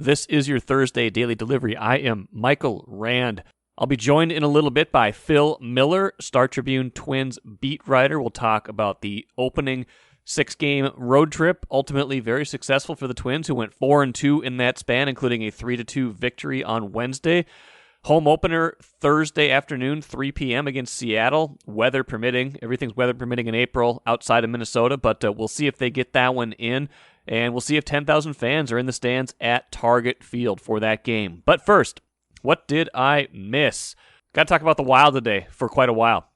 This is your Thursday Daily Delivery. I am Michael Rand. I'll be joined in a little bit by Phil Miller, Star Tribune Twins beat writer. We'll talk about the opening 6-game road trip, ultimately very successful for the Twins, who went 4-2 in that span, including a 3-2 victory on Wednesday. Home opener Thursday afternoon, 3 p.m. against Seattle, weather permitting. Everything's weather permitting in April outside of Minnesota, but we'll see if they get that one in, and we'll see if 10,000 fans are in the stands at Target Field for that game. But first, what did I miss? Got to talk about the Wild today for quite a while,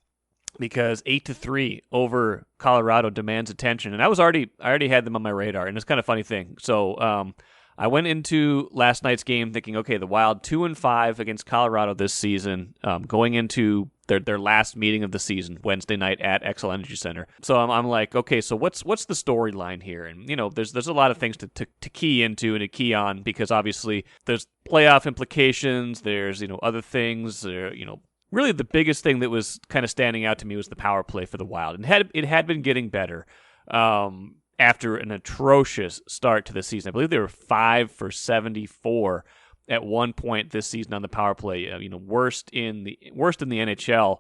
because 8-3 over Colorado demands attention, and I already had them on my radar, and it's kind of a funny thing. So I went into last night's game thinking, okay, the Wild 2-5 against Colorado this season, going into their last meeting of the season Wednesday night at Xcel Energy Center. So I'm like, okay, so what's the storyline here? And there's a lot of things to key into and to key on, because obviously there's playoff implications. There's other things. Really the biggest thing that was kind of standing out to me was the power play for the Wild, and it had been getting better. After an atrocious start to the season. I believe they were 5 for 74 at one point this season on the power play. Worst in the NHL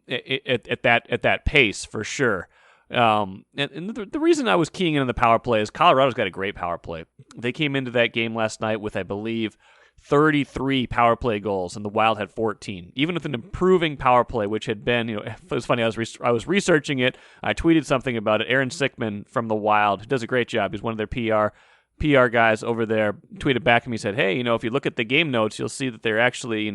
at that pace for sure. And the reason I was keying in on the power play is Colorado's got a great power play. They came into that game last night with, I believe, 33 power play goals, and the Wild had 14. Even with an improving power play, which had been, it was funny, I was researching it, I tweeted something about it. Aaron Sickman from the Wild, who does a great job, he's one of their PR guys over there, tweeted back at me and said, hey, if you look at the game notes, you'll see that they're actually,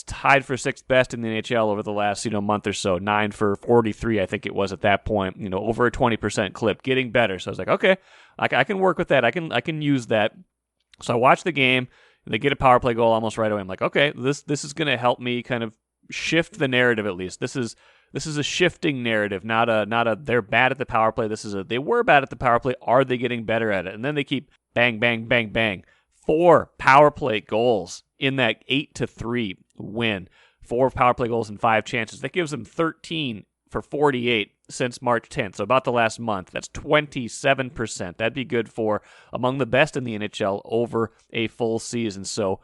tied for 6th best in the NHL over the last, month or so, 9 for 43, I think it was at that point, over a 20% clip, getting better. So I was like, okay, I can work with that. I can use that. So I watched the game. They get a power play goal almost right away. I'm like, okay, this is going to help me kind of shift the narrative at least. This is a shifting narrative, not a they're bad at the power play. This is they were bad at the power play. Are they getting better at it? And then they keep bang, bang, bang, bang. 4 power play goals in that 8-3 win. 4 power play goals and 5 chances. That gives them 13 for 48 since March 10th, so about the last month. That's 27%. That'd be good for among the best in the NHL over a full season. So,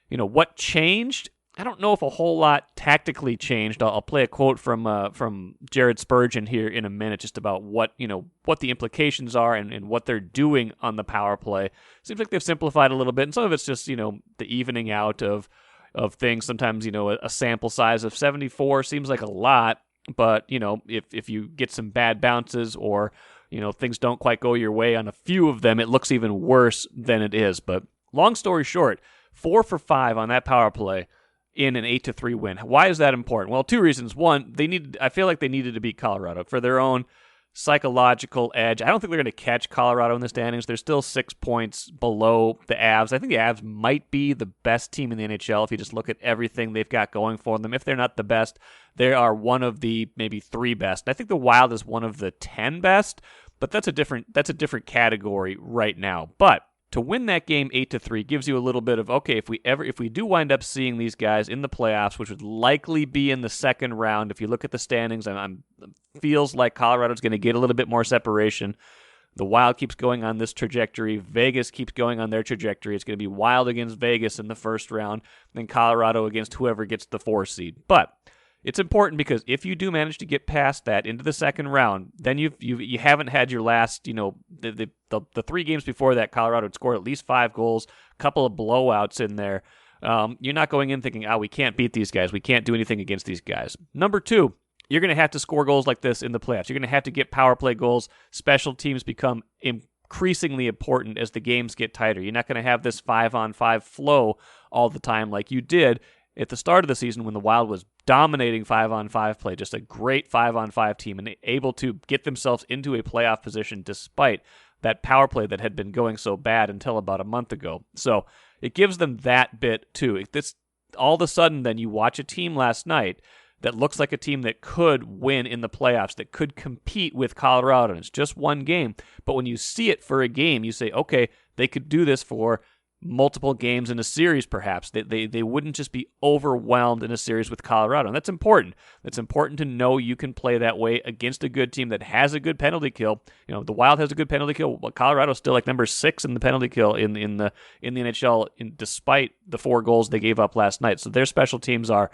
what changed? I don't know if a whole lot tactically changed. I'll play a quote from Jared Spurgeon here in a minute, just about what the implications are and what they're doing on the power play. Seems like they've simplified a little bit, and some of it's just the evening out of things. Sometimes a sample size of 74 seems like a lot. But, if you get some bad bounces or, things don't quite go your way on a few of them, it looks even worse than it is. But long story short, 4 for 5 on that power play in an 8-3 win. Why is that important? Well, 2 reasons. One, I feel like they needed to beat Colorado for their own psychological edge. I don't think they're going to catch Colorado in the standings. They're still 6 points below the Avs. I think the Avs might be the best team in the NHL if you just look at everything they've got going for them. If they're not the best, they are one of the maybe 3 best. I think the Wild is one of the 10 best, but that's a different category right now. But to win that game 8-3 gives you a little bit of, okay, if we do wind up seeing these guys in the playoffs, which would likely be in the second round, if you look at the standings, feels like Colorado's going to get a little bit more separation. The Wild keeps going on this trajectory. Vegas keeps going on their trajectory. It's going to be Wild against Vegas in the first round, then Colorado against whoever gets the 4 seed. But it's important because if you do manage to get past that into the second round, then you haven't had your last, the 3 games before that, Colorado had scored at least 5 goals, a couple of blowouts in there. You're not going in thinking, we can't beat these guys. We can't do anything against these guys. Number 2, you're going to have to score goals like this in the playoffs. You're going to have to get power play goals. Special teams become increasingly important as the games get tighter. You're not going to have this 5-on-5 flow all the time like you did at the start of the season when the Wild was dominating 5-on-5 play, just a great 5-on-5 team, and able to get themselves into a playoff position despite that power play that had been going so bad until about a month ago. So it gives them that bit too. All of a sudden, then you watch a team last night that looks like a team that could win in the playoffs, that could compete with Colorado. And it's just one game. But when you see it for a game, you say, okay, they could do this for multiple games in a series, perhaps. They wouldn't just be overwhelmed in a series with Colorado. And that's important. It's important to know you can play that way against a good team that has a good penalty kill. The Wild has a good penalty kill, but Colorado's still like number 6 in the penalty kill in the NHL, despite the 4 goals they gave up last night. So their special teams are,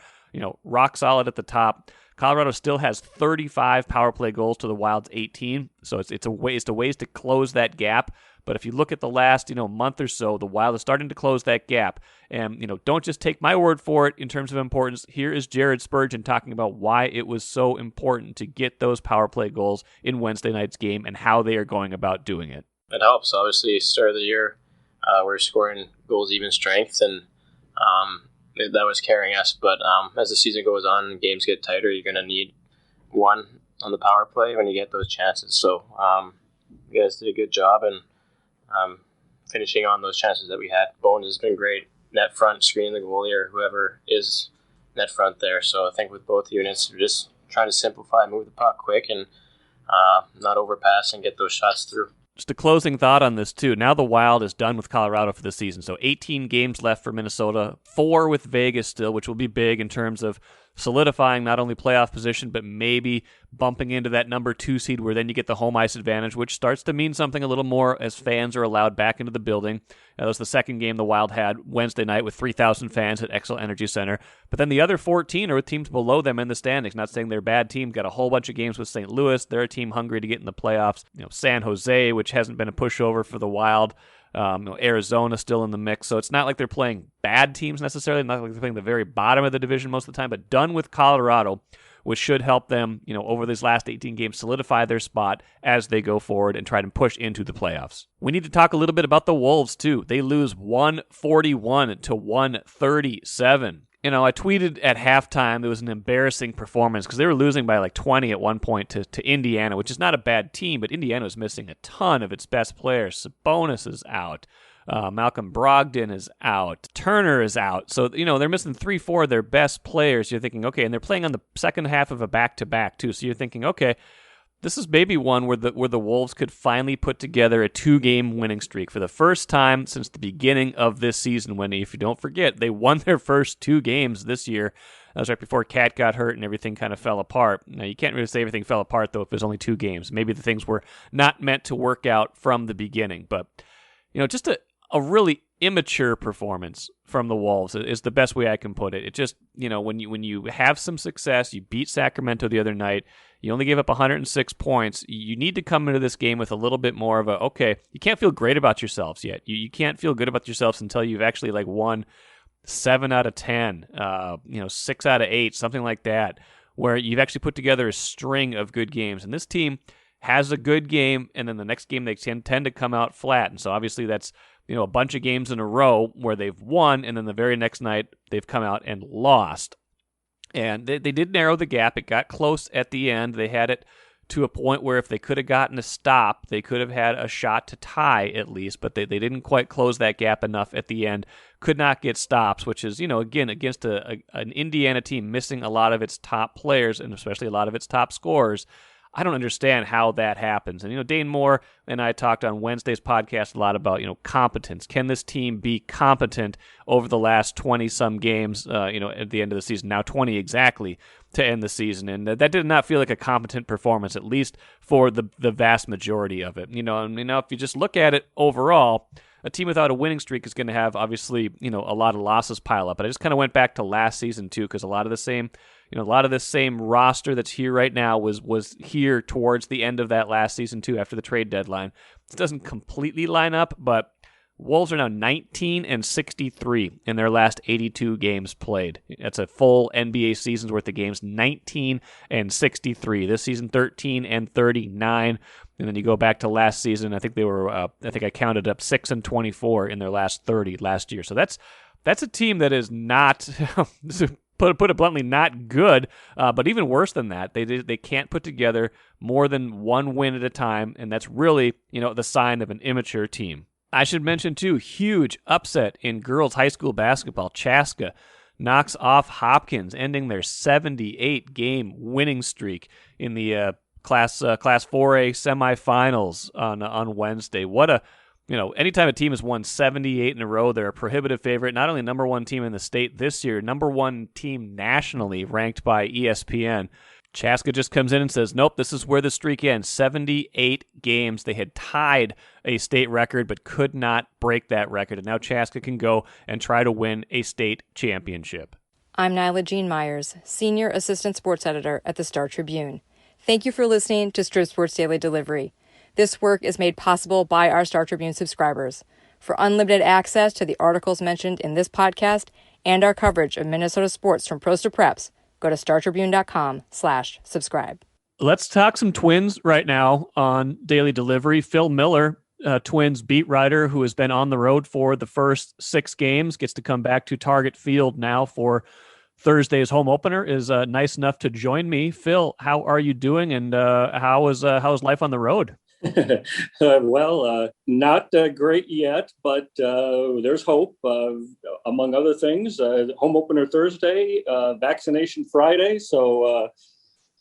rock solid at the top. Colorado still has 35 power play goals to the Wild's 18, so it's a ways to close that gap. But if you look at the last month or so, the Wild is starting to close that gap. And don't just take my word for it in terms of importance. Here is Jared Spurgeon talking about why it was so important to get those power play goals in Wednesday night's game and how they are going about doing it. It helps. Obviously, start of the year, we're scoring goals even strength, and that was carrying us. But as the season goes on and games get tighter, you're going to need one on the power play when you get those chances. So you guys did a good job, and finishing on those chances that we had. Bones has been great. Net front, screening the goalie or whoever is net front there. So I think with both units, we're just trying to simplify, move the puck quick, and not overpass and get those shots through. Just a closing thought on this, too. Now the Wild is done with Colorado for the season. So 18 games left for Minnesota, 4 with Vegas still, which will be big in terms of solidifying not only playoff position, but maybe bumping into that number 2 seed where then you get the home ice advantage, which starts to mean something a little more as fans are allowed back into the building. That was the second game the Wild had Wednesday night with 3,000 fans at Xcel Energy Center. But then the other 14 are with teams below them in the standings. Not saying they're bad teams. Got a whole bunch of games with St. Louis. They're a team hungry to get in the playoffs. San Jose, which hasn't been a pushover for the Wild. Arizona still in the mix. So it's not like they're playing bad teams necessarily. Not like they're playing the very bottom of the division most of the time. But done with Colorado, which should help them, over these last 18 games, solidify their spot as they go forward and try to push into the playoffs. We need to talk a little bit about the Wolves, too. They lose 141 to 137. I tweeted at halftime it was an embarrassing performance because they were losing by like 20 at one point to Indiana, which is not a bad team, but Indiana was missing a ton of its best players. Sabonis is out. Malcolm Brogdon is out. Turner is out. So, they're missing 3-4 of their best players. You're thinking, okay, and they're playing on the second half of a back-to-back, too. So you're thinking, okay, this is maybe one where the Wolves could finally put together a 2-game winning streak for the first time since the beginning of this season, when, if you don't forget, they won their first 2 games this year. That was right before Cat got hurt and everything kind of fell apart. Now, you can't really say everything fell apart, though, if there's only 2 games. Maybe the things were not meant to work out from the beginning. But, just a really immature performance from the Wolves is the best way I can put it. It just, when you have some success, you beat Sacramento the other night, you only gave up 106 points, you need to come into this game with a little bit more of okay, you can't feel great about yourselves yet. You can't feel good about yourselves until you've actually won 7 out of 10, 6 out of 8, something like that, where you've actually put together a string of good games. And this team has a good game, and then the next game they tend to come out flat. And so obviously that's a bunch of games in a row where they've won, and then the very next night they've come out and lost. And they did narrow the gap. It got close at the end. They had it to a point where if they could have gotten a stop, they could have had a shot to tie at least, but they didn't quite close that gap enough at the end. Could not get stops, which is, again, against an Indiana team missing a lot of its top players and especially a lot of its top scorers. I don't understand how that happens. And, Dane Moore and I talked on Wednesday's podcast a lot about, competence. Can this team be competent over the last 20-some games, at the end of the season? Now 20 exactly to end the season. And that did not feel like a competent performance, at least for the vast majority of it. If you just look at it overall, a team without a winning streak is going to have, obviously, a lot of losses pile up. But I just kind of went back to last season, too, because a lot of this same roster that's here right now was here towards the end of that last season, too, after the trade deadline. It doesn't completely line up, but Wolves are now 19-63 in their last 82 games played. That's a full NBA season's worth of games, 19-63. This season, 13-39. And then you go back to last season, I think they were, I counted up 6-24 in their last 30 last year. So that's a team that is not, put it bluntly, not good, but even worse than that, they can't put together more than one win at a time, and that's really, the sign of an immature team. I should mention, too, huge upset in girls high school basketball. Chaska knocks off Hopkins, ending their 78-game winning streak in the Class 4A semifinals on Wednesday. What a anytime a team has won 78 in a row, they're a prohibitive favorite. Not only number one team in the state this year, number one team nationally ranked by ESPN. Chaska just comes in and says, nope, this is where the streak ends. 78 games. They had tied a state record but could not break that record. And now Chaska can go and try to win a state championship. I'm Nyla Jean Myers, Senior Assistant Sports Editor at the Star Tribune. Thank you for listening to Strip Sports Daily Delivery. This work is made possible by our Star Tribune subscribers. For unlimited access to the articles mentioned in this podcast and our coverage of Minnesota sports from pros to preps, go to startribune.com/subscribe. Let's talk some Twins right now on Daily Delivery. Phil Miller, Twins beat writer who has been on the road for the first 6 games, gets to come back to Target Field now for Thursday's home opener, is nice enough to join me. Phil, how are you doing, and how is life on the road? Not great yet, but there's hope. Among other things, home opener Thursday, vaccination Friday. So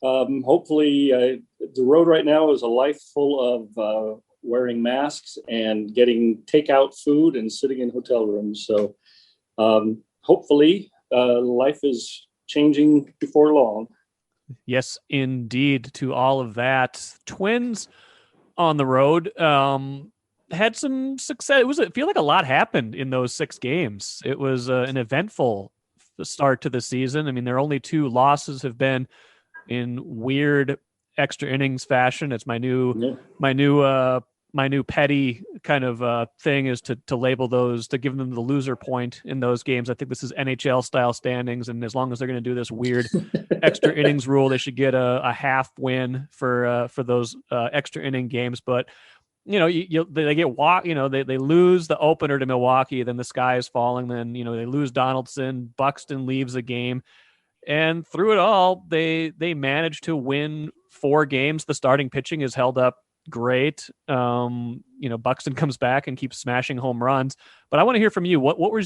hopefully the road right now is a life full of wearing masks and getting takeout food and sitting in hotel rooms. So hopefully life is changing before long. Yes, indeed, to all of that. Twins on the road had some success. I feel like a lot happened in those 6 games. It was an eventful start to the season. I mean, their only 2 losses have been in weird extra innings fashion. It's my new petty kind of thing is to label those, to give them the loser point in those games. I think this is NHL style standings, and as long as they're going to do this weird extra innings rule, they should get a half win for those extra inning games. But they lose the opener to Milwaukee, then the sky is falling. Then they lose Donaldson. Buxton leaves the game, and through it all, they managed to win 4 games. The starting pitching is held up great. Buxton comes back and keeps smashing home runs. But I want to hear from you. What are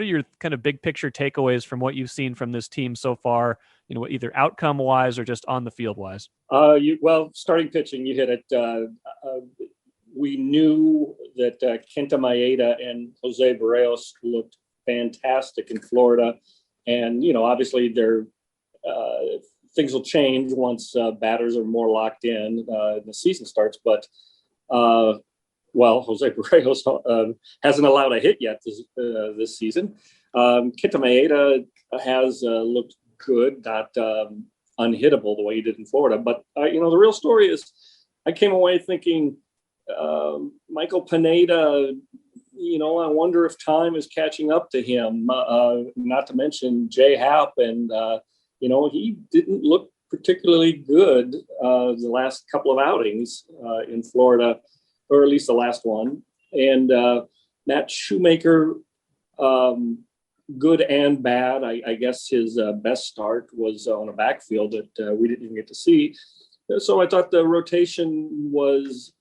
your kind of big picture takeaways from what you've seen from this team so far? Either outcome wise or just on the field wise. Starting pitching, you hit it. We knew that Kenta Maeda and Jose Berrios looked fantastic in Florida, and obviously they're. Things will change once batters are more locked in, the season starts. But, Jose Berrios hasn't allowed a hit yet this season. Kenta Maeda has looked good, not unhittable the way he did in Florida. But, the real story is I came away thinking Michael Pineda, I wonder if time is catching up to him, not to mention Jay Happ and he didn't look particularly good the last couple of outings in Florida, or at least the last one. And Matt Shoemaker, good and bad. I guess his best start was on a backfield that we didn't even get to see. So I thought the rotation was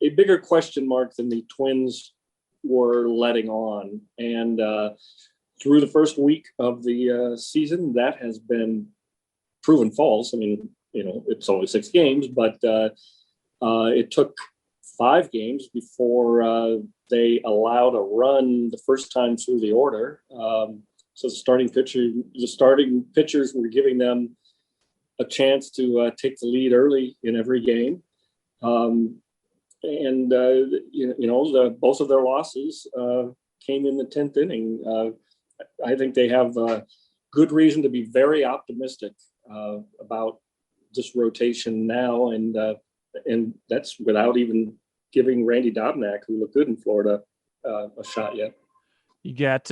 a bigger question mark than the Twins were letting on. And through the first week of the season, that has been proven false. I mean, it's only 6 games, but it took 5 games before they allowed a run the first time through the order. So the starting pitchers were giving them a chance to take the lead early in every game. Both of their losses came in the 10th inning. I think they have good reason to be very optimistic about this rotation now, and that's without even giving Randy Dobnak, who looked good in Florida, a shot yet. You got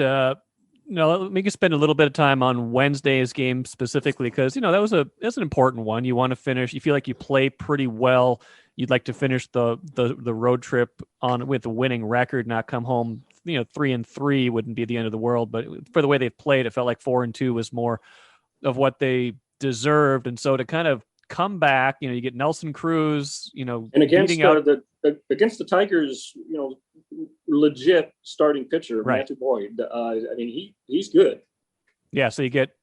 let me spend a little bit of time on Wednesday's game specifically, because that's an important one. You want to finish. You feel like you play pretty well. You'd like to finish the road trip with a winning record, not come home. 3-3 wouldn't be the end of the world, but for the way they've played, it felt like 4-2 was more of what they deserved. And so to kind of come back, you get Nelson Cruz, and against the Tigers, legit starting pitcher, right. Matthew Boyd. He's good. Yeah. So you get,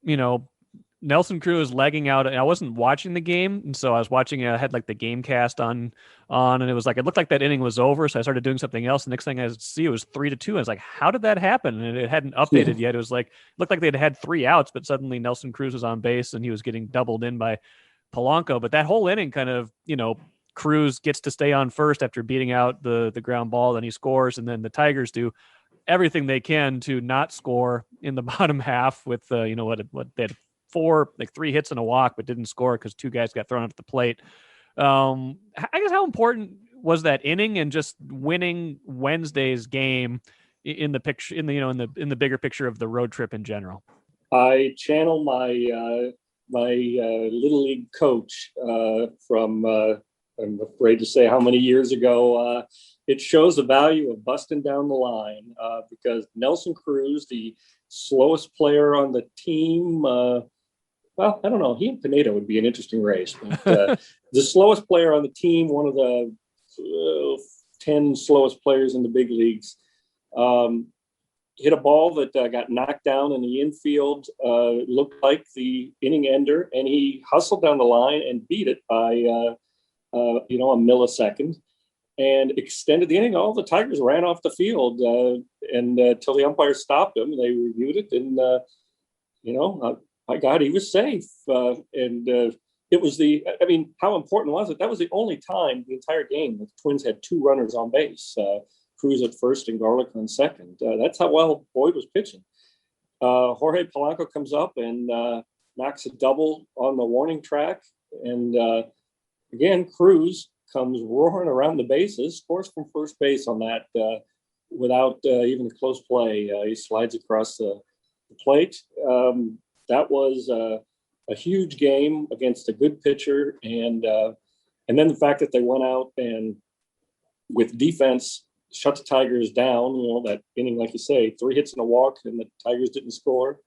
Nelson Cruz legging out, and I wasn't watching the game, and so I was watching. I had like the game cast on, and it was like it looked like that inning was over. So I started doing something else. The next thing I see, it was 3-2. I was like, "How did that happen?" And it hadn't updated yet. It was like looked like they'd had 3 outs, but suddenly Nelson Cruz was on base, and he was getting doubled in by Polanco. But that whole inning, kind of, Cruz gets to stay on first after beating out the ground ball, then he scores, and then the Tigers do everything they can to not score in the bottom half with what they had 3 hits and a walk, but didn't score because 2 guys got thrown up at the plate. I guess how important was that inning and just winning Wednesday's game in the picture, in the bigger picture of the road trip in general? I channel my little league coach from I'm afraid to say how many years ago. It shows the value of busting down the line because Nelson Cruz, the slowest player on the team, well, I don't know. He and Pineda would be an interesting race. But, the slowest player on the team, one of the 10 slowest players in the big leagues, hit a ball that got knocked down in the infield. Looked like the inning ender, and he hustled down the line and beat it by a millisecond and extended the inning. All the Tigers ran off the field and until the umpire stopped them. They reviewed it, and my God, he was safe. It was how important was it? That was the only time the entire game the Twins had 2 runners on base, Cruz at first and Garlick on second. That's how well Boyd was pitching. Jorge Polanco comes up and knocks a double on the warning track. And again, Cruz comes roaring around the bases, scores from first base on that without even a close play. He slides across the plate. That was a huge game against a good pitcher, and then the fact that they went out and with defense shut the Tigers down. That inning, like you say, 3 hits and a walk, and the Tigers didn't score,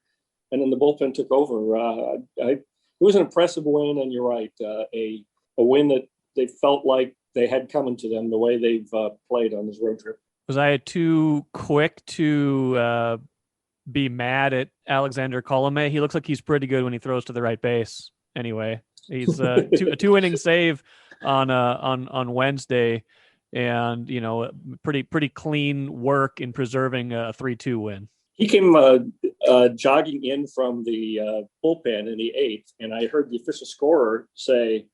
and then the bullpen took over. It was an impressive win, and you're right, a win that they felt like they had coming to them the way they've played on this road trip. Was I too quick to be mad at Alexander Colome? He looks like he's pretty good when he throws to the right base. Anyway, he's a 2-inning save on Wednesday, and pretty clean work in preserving a 3-2 win. He came jogging in from the bullpen in the 8th, and I heard the official scorer say,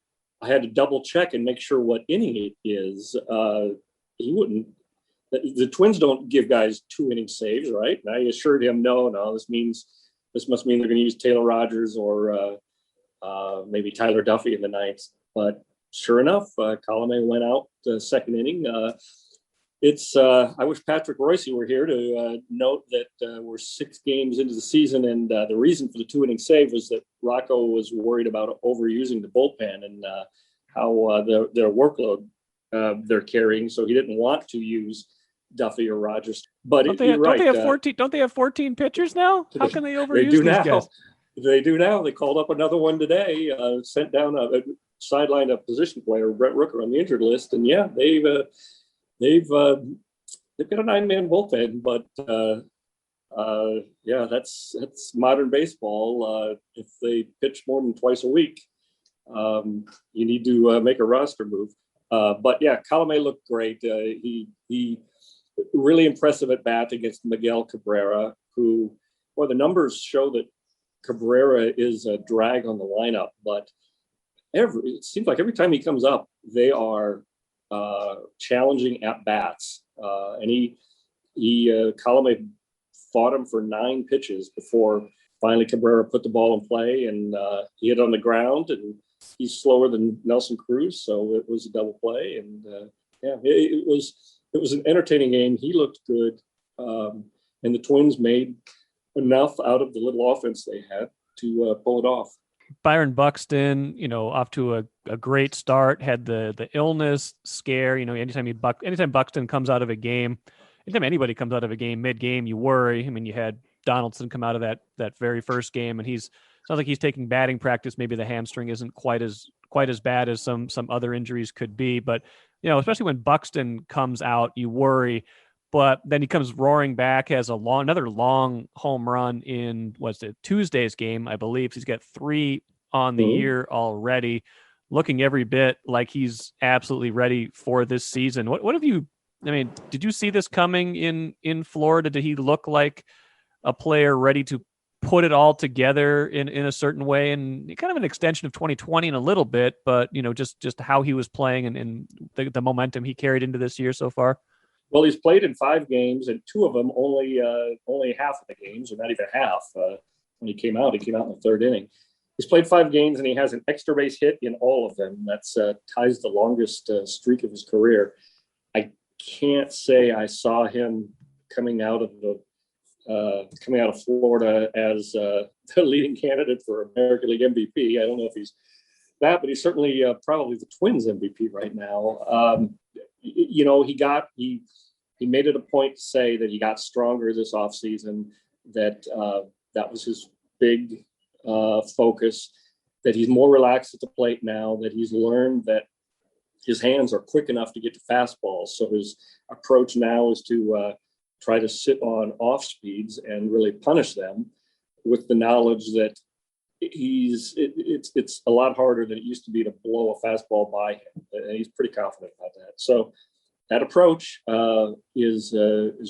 I had to double check and make sure what inning it is. He wouldn't. The Twins don't give guys 2-inning saves, right? And I assured him, no, this must mean they're going to use Taylor Rogers or maybe Tyler Duffy in the 9th. But sure enough, Colome went out the 2nd inning. I wish Patrick Royce were here to note that we're 6 games into the season, and the reason for the 2-inning save was that Rocco was worried about overusing the bullpen and how their workload they're carrying, so he didn't want to use Duffy or Rogers. But don't they have 14? Don't they have 14 pitchers now? How can they overuse these guys? They do now. They called up another one today. Sent down sidelined a position player, Brett Rooker, on the injured list, and yeah, they've got a 9-man bullpen. But that's modern baseball. If they pitch more than twice a week, you need to make a roster move. But yeah, Colome looked great. He really impressive at bat against Miguel Cabrera, who, well, the numbers show that Cabrera is a drag on the lineup, but it seems like every time he comes up, they are challenging at bats. And Colome fought him for 9 pitches before finally Cabrera put the ball in play, and he hit on the ground, and he's slower than Nelson Cruz, so it was a double play. And it was an entertaining game. He looked good, and the Twins made enough out of the little offense they had to pull it off. Byron Buxton, off to a great start, had the illness scare. Anytime Buxton comes out of a game, anytime anybody comes out of a game mid-game, you worry. I mean, you had Donaldson come out of that very first game, and sounds like he's taking batting practice. Maybe the hamstring isn't quite as bad as some other injuries could be, but especially when Buxton comes out, you worry but then he comes roaring back, has another long home run in Tuesday's game, I believe. He's got 3 on the year already, looking every bit like he's absolutely ready for this season. What have you? I mean, did you see this coming in Florida? Did he look like a player ready to put it all together in a certain way, and kind of an extension of 2020 in a little bit, but just how he was playing and the momentum he carried into this year so far? Well, he's played in 5 games, and 2 of them only half of the games, or not even half. When he came out in the 3rd inning. He's played 5 games, and he has an extra base hit in all of them. That's ties the longest streak of his career. I can't say I saw him coming out of Florida as the leading candidate for American League MVP. I don't know if he's that, but he's certainly probably the Twins MVP right now. He made it a point to say that he got stronger this offseason, that that was his big focus, that he's more relaxed at the plate now, that he's learned that his hands are quick enough to get to fastballs. So his approach now is to try to sit on off speeds and really punish them, with the knowledge that it's a lot harder than it used to be to blow a fastball by him. And he's pretty confident about that. So that approach is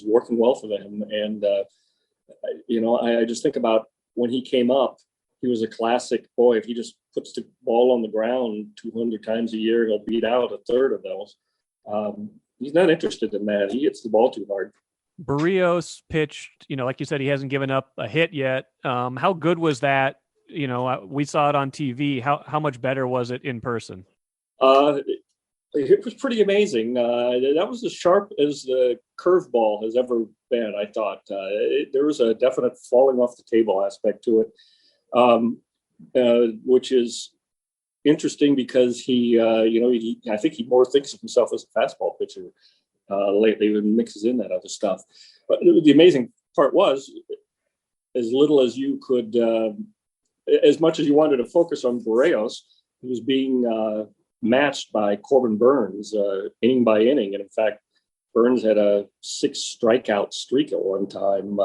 working well for them. And, I just think about when he came up, he was a classic boy. If he just puts the ball on the ground 200 times a year, he'll beat out a third of those. He's not interested in that. He hits the ball too hard. Berrios pitched, like you said, he hasn't given up a hit yet. How good was that? We saw it on TV. How much better was it in person? It was pretty amazing. That was as sharp as the curveball has ever been, I thought. There was a definite falling off the table aspect to it, which is interesting because I think he more thinks of himself as a fastball pitcher lately, and mixes in that other stuff. But the amazing part was, as little as you could, as much as you wanted to focus on Berrios, he was being matched by Corbin Burns inning by inning. And in fact, Burns had a 6 strikeout streak at one time.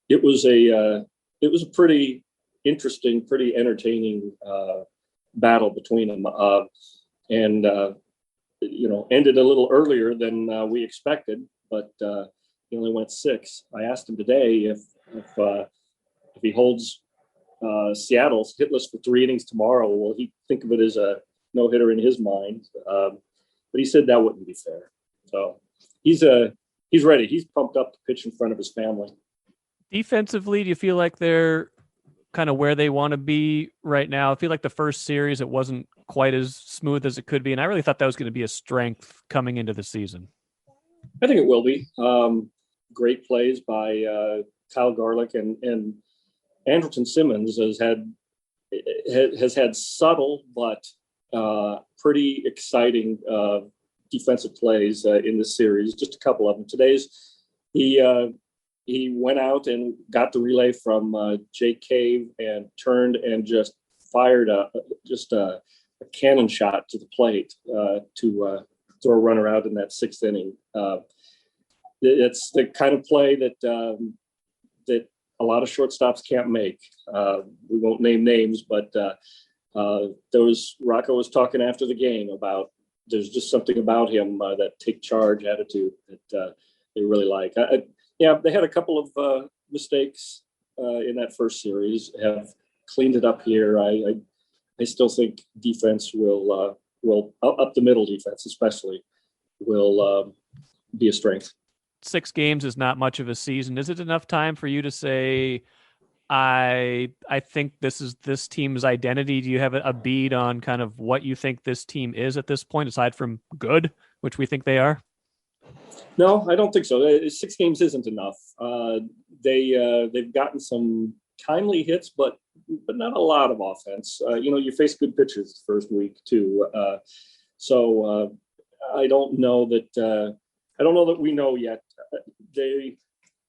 It was a pretty interesting, pretty entertaining battle between them, and ended a little earlier than we expected, but he only went 6. I asked him today if he holds Seattle's hitless for 3 innings tomorrow, will he think of it as a no-hitter in his mind? But he said that wouldn't be fair. So he's ready. He's pumped up to pitch in front of his family. Defensively, do you feel like they're kind of where they want to be right now? I feel like the first series, it wasn't quite as smooth as it could be, and I really thought that was going to be a strength coming into the season. I think it will be. Great plays by Kyle Garlick, and Andrelton Simmons has had subtle but pretty exciting defensive plays in this series. Just a couple of them. Today's he went out and got the relay from Jake Cave and turned and just fired a cannon shot to the plate to throw a runner out in that 6th inning. It's the kind of play that a lot of shortstops can't make. We won't name names, but Rocco was talking after the game about there's just something about him, that take charge attitude that they really like. They had a couple of mistakes in that first series, have cleaned it up here. I still think defense will up the middle defense especially will be a strength. 6 games is not much of a season. Is it enough time for you to say, I think this is this team's identity? Do you have a bead on kind of what you think this team is at this point, aside from good, which we think they are? No, I don't think so. 6 games isn't enough. They've gotten some timely hits, but not a lot of offense. You face good pitchers the first week too. So I don't know that we know yet. They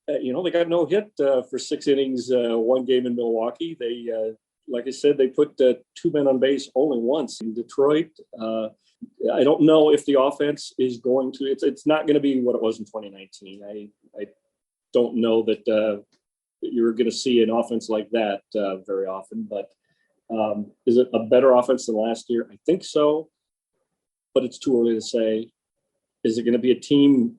got no hit for 6 innings, one game in Milwaukee. They like I said, they put 2 men on base only once in Detroit. I don't know if the offense is going to. It's not going to be what it was in 2019. I don't know that you're going to see an offense like that very often. But is it a better offense than last year? I think so, but it's too early to say. Is it going to be a team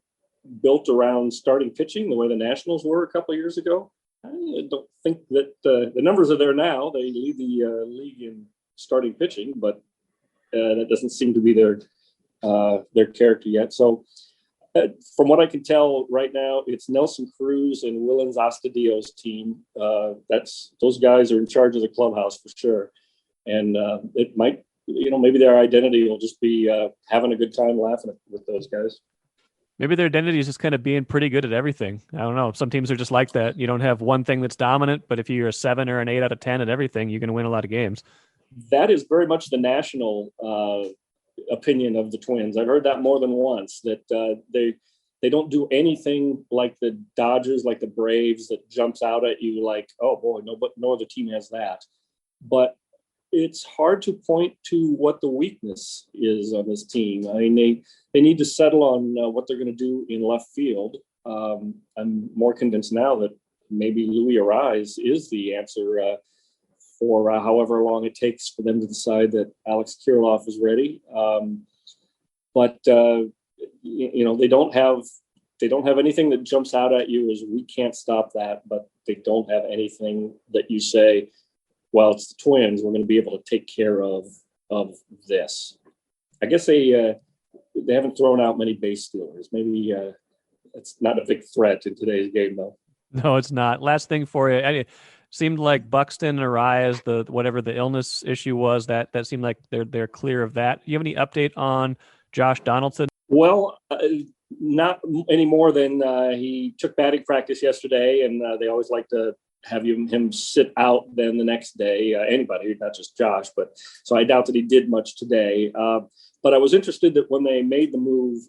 built around starting pitching the way the Nationals were a couple of years ago? I don't think that the numbers are there now. They lead the league in starting pitching, but that doesn't seem to be their character yet. So from what I can tell right now, it's Nelson Cruz and Willens Astudillo's team. Those guys are in charge of the clubhouse for sure. And it might, maybe their identity will just be having a good time laughing with those guys. Maybe their identity is just kind of being pretty good at everything. I don't know. Some teams are just like that. You don't have one thing that's dominant, but if you're a 7 or an 8 out of 10 at everything, you're going to win a lot of games. That is very much the national opinion of the Twins. I've heard that more than once, that they don't do anything like the Dodgers, like the Braves, that jumps out at you like, oh boy, no other team has that. But it's hard to point to what the weakness is on this team. I mean, they need to settle on what they're going to do in left field. I'm more convinced now that maybe Louis Arise is the answer for however long it takes for them to decide that Alex Kirilloff is ready. But they don't have anything that jumps out at you as we can't stop that. But they don't have anything that you say, well, it's the Twins, we're going to be able to take care of this. I guess they haven't thrown out many base stealers. Maybe it's not a big threat in today's game, though. No, it's not. Last thing for you. It seemed like Buxton and Arias, whatever the illness issue was, that seemed like they're clear of that. Do you have any update on Josh Donaldson? Well, not any more than he took batting practice yesterday, and they always like to have him sit out then the next day. Anybody, not just Josh, but so I doubt that he did much today. But I was interested that when they made the move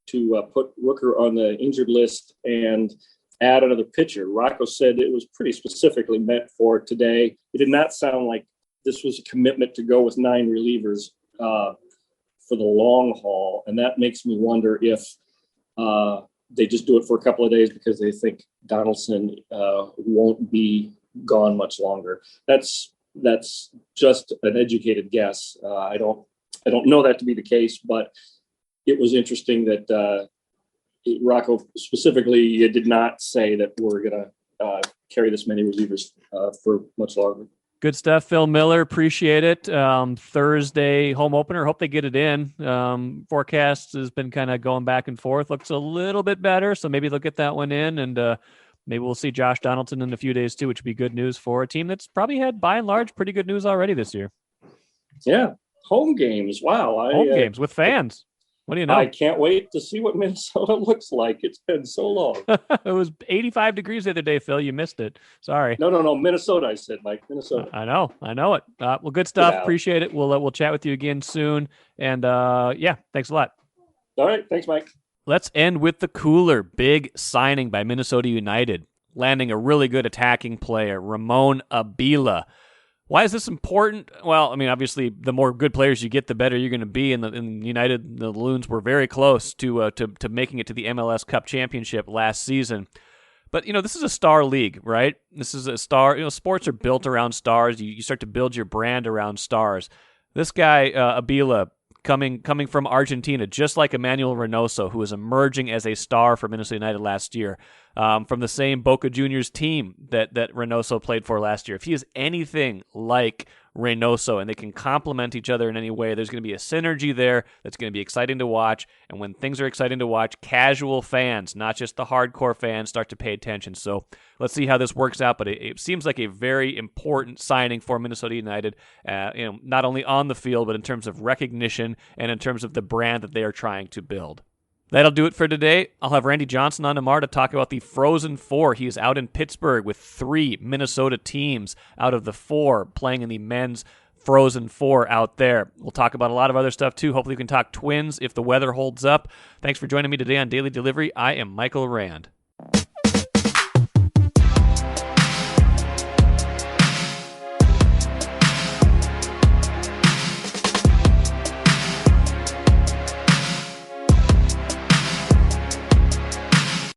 to put Rooker on the injured list and add another pitcher, Rocco said it was pretty specifically meant for today. It did not sound like this was a commitment to go with 9 relievers for the long haul. And that makes me wonder if they just do it for a couple of days because they think Donaldson won't be gone much longer. That's just an educated guess. I don't know that to be the case, but it was interesting that Rocco specifically did not say that we're going to carry this many relievers for much longer. Good stuff, Phil Miller. Appreciate it. Thursday home opener. Hope they get it in. Forecast has been kind of going back and forth. Looks a little bit better, so maybe they'll get that one in, and maybe we'll see Josh Donaldson in a few days too, which would be good news for a team that's probably had, by and large, pretty good news already this year. Yeah, home games. Wow. Home games with fans. What do you know? I can't wait to see what Minnesota looks like. It's been so long. It was 85 degrees the other day, Phil. You missed it. Sorry. No. Minnesota, I said, Mike. Minnesota. I know it. Well, good stuff. Yeah. Appreciate it. We'll chat with you again soon. And thanks a lot. All right. Thanks, Mike. Let's end with the cooler. Big signing by Minnesota United, landing a really good attacking player, Ramon Abila. Why is this important? Well, I mean, obviously, the more good players you get, the better you're going to be. And United, the Loons were very close to making it to the MLS Cup Championship last season. But, this is a star league, right? This is a star. Sports are built around stars. You start to build your brand around stars. This guy, Abila, coming from Argentina, just like Emmanuel Reynoso, who was emerging as a star for Minnesota United last year, from the same Boca Juniors team that Reynoso played for last year. If he is anything like Reynoso and they can complement each other in any way, there's going to be a synergy there that's going to be exciting to watch. And when things are exciting to watch, casual fans, not just the hardcore fans, start to pay attention. So let's see how this works out. But it seems like a very important signing for Minnesota United, not only on the field, but in terms of recognition and in terms of the brand that they are trying to build. That'll do it for today. I'll have Randy Johnson on tomorrow to talk about the Frozen Four. He is out in Pittsburgh with 3 Minnesota teams out of the 4 playing in the men's Frozen Four out there. We'll talk about a lot of other stuff too. Hopefully we can talk Twins if the weather holds up. Thanks for joining me today on Daily Delivery. I am Michael Rand.